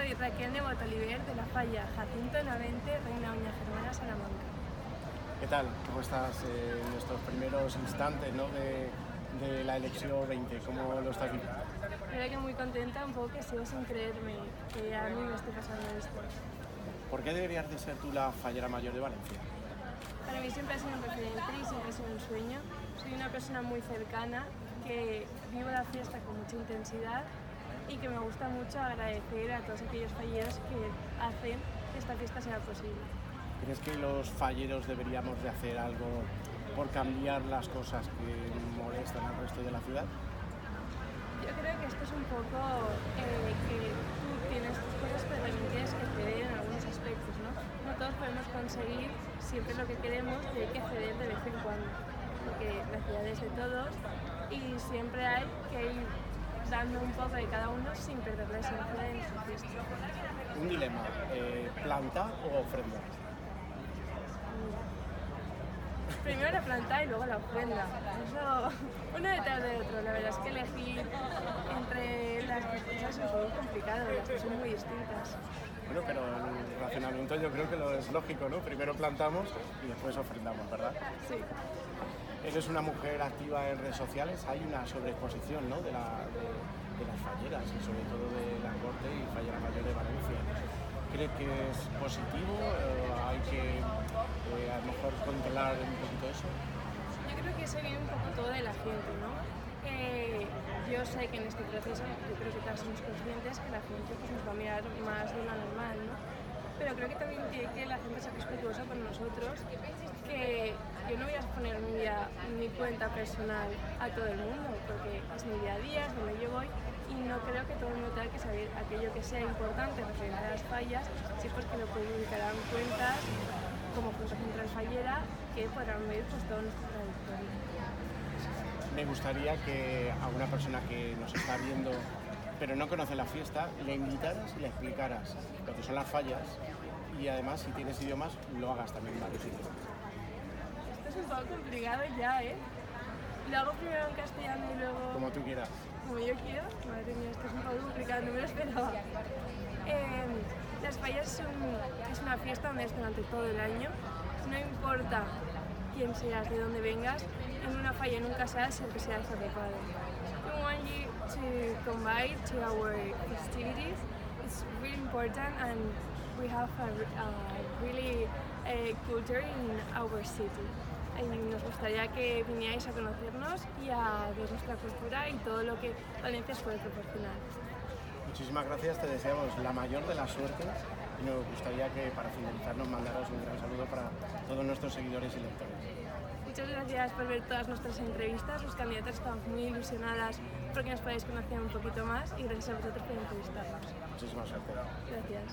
Soy Raquel de Botoliver de la Falla Jacinto Navente, Reina Doña Germana, Salamanca. ¿Qué tal? ¿Cómo estás en estos primeros instantes, ¿no? de la elección 20? ¿Cómo lo estás viviendo? La verdad que muy contenta, un poco que sigo sin creerme que a mí me esté pasando esto. ¿Por qué deberías de ser tú la fallera mayor de Valencia? Para mí siempre ha sido un referente y siempre ha sido un sueño. Soy una persona muy cercana, que vivo la fiesta con mucha intensidad y que me gusta mucho agradecer a todos aquellos falleros que hacen que esta fiesta sea posible. ¿Crees que los falleros deberíamos de hacer algo por cambiar las cosas que molestan al resto de la ciudad? Yo creo que esto es un poco que tú tienes tus cosas, pero también tienes que ceder en algunos aspectos, ¿no? No todos podemos conseguir siempre lo que queremos y hay que ceder de vez en cuando, porque la ciudad es de todos y siempre hay que ir dando un poco de cada uno sin perder la esencia de nuestra fiesta. Un dilema, ¿planta o ofrenda? Primero la planta y luego la ofrenda. Eso, uno detrás del otro. La verdad es que elegir entre las dos cosas es muy complicado, las dos son muy distintas. Bueno, pero el razonamiento yo creo que lo es lógico, ¿no? Primero plantamos y después ofrendamos, ¿verdad? Sí. Eres una mujer activa en redes sociales, hay una sobreexposición, ¿no? de las falleras y sobre todo de la corte y fallera mayor de Valencia. ¿Crees que es positivo? ¿Hay que a lo mejor controlar un poquito eso? Yo creo que eso viene un poco todo de la gente, ¿no? Yo sé que en este proceso, yo creo que todos somos conscientes que la gente pues, nos va a mirar más de lo normal, ¿no? Pero creo que también tiene que la gente ser respetuosa con nosotros, que yo no voy a exponer mi cuenta personal a todo el mundo, porque es mi día a día, es donde yo voy, y no creo que todo el mundo tenga que saber aquello que sea importante referente a las fallas, si es porque lo publicarán cuentas como Junta Central Fallera, que podrán ver pues, todo nuestro trayectoria. Me gustaría que a una persona que nos está viendo pero no conoce la fiesta, le invitaras y le explicaras lo que son las fallas y además si tienes idiomas lo hagas también en varios idiomas. Esto es un poco complicado ya, ¿eh? Lo hago primero en castellano y luego... Como tú quieras. Como yo quiero. Madre mía, esto es un poco complicado, no me lo esperaba. Las fallas es una fiesta donde es durante todo el año. No importa quién seas, de dónde vengas, en una falla nunca seas siempre seas adecuado. We want you to come by to our festivities. It's really important and we have a really culture in our city. Y nos gustaría que vinierais a conocernos y a ver nuestra cultura y todo lo que Valencia os puede proporcionar. Muchísimas gracias, te deseamos la mayor de las suertes y nos gustaría que para finalizar nos mandaras un gran saludo para todos nuestros seguidores y lectores. Muchas gracias por ver todas nuestras entrevistas, los candidatos estamos muy ilusionadas porque nos podáis conocer un poquito más y gracias a vosotros por entrevistarnos. Muchísimas gracias. Gracias.